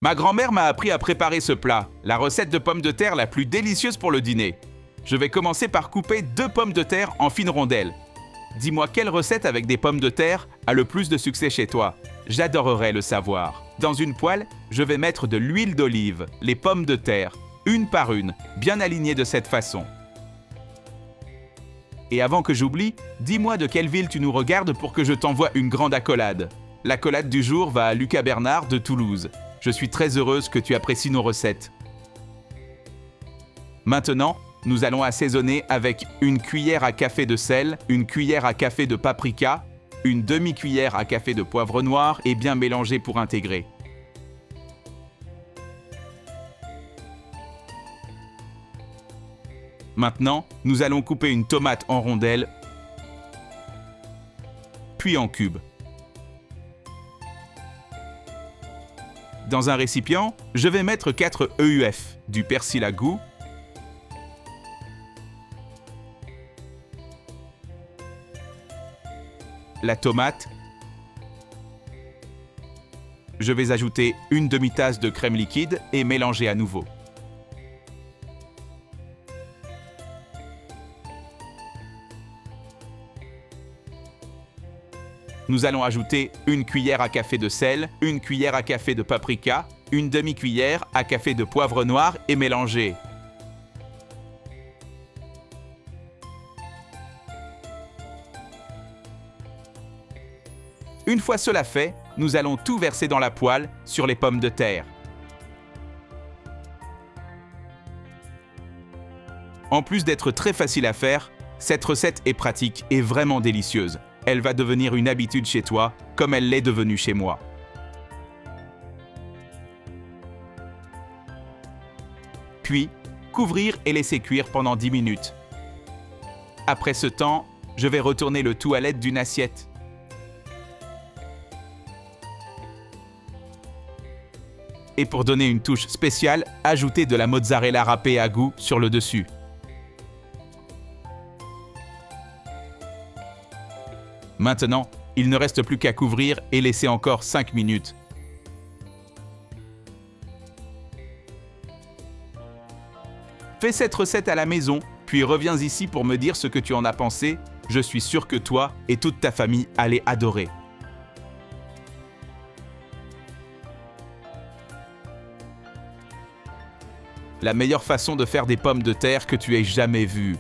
Ma grand-mère m'a appris à préparer ce plat, la recette de pommes de terre la plus délicieuse pour le dîner. Je vais commencer par couper 2 pommes de terre en fines rondelles. Dis-moi quelle recette avec des pommes de terre a le plus de succès chez toi. J'adorerais le savoir. Dans une poêle, je vais mettre de l'huile d'olive, les pommes de terre, une par une, bien alignées de cette façon. Et avant que j'oublie, dis-moi de quelle ville tu nous regardes pour que je t'envoie une grande accolade. L'accolade du jour va à Lucas Bernard de Toulouse. Je suis très heureuse que tu apprécies nos recettes. Maintenant, nous allons assaisonner avec une cuillère à café de sel, une cuillère à café de paprika, une demi-cuillère à café de poivre noir et bien mélanger pour intégrer. Maintenant, nous allons couper une tomate en rondelles, puis en cubes. Dans un récipient, je vais mettre 4 EUF, du persil à goût, la tomate. Je vais ajouter une demi-tasse de crème liquide et mélanger à nouveau. Nous allons ajouter une cuillère à café de sel, une cuillère à café de paprika, une demi-cuillère à café de poivre noir et mélanger. Une fois cela fait, nous allons tout verser dans la poêle sur les pommes de terre. En plus d'être très facile à faire, cette recette est pratique et vraiment délicieuse. Elle va devenir une habitude chez toi, comme elle l'est devenue chez moi. Puis, couvrir et laisser cuire pendant 10 minutes. Après ce temps, je vais retourner le tout à l'aide d'une assiette. Et pour donner une touche spéciale, ajoutez de la mozzarella râpée à goût sur le dessus. Maintenant, il ne reste plus qu'à couvrir et laisser encore 5 minutes. Fais cette recette à la maison, puis reviens ici pour me dire ce que tu en as pensé. Je suis sûr que toi et toute ta famille allez adorer. La meilleure façon de faire des pommes de terre que tu aies jamais vues.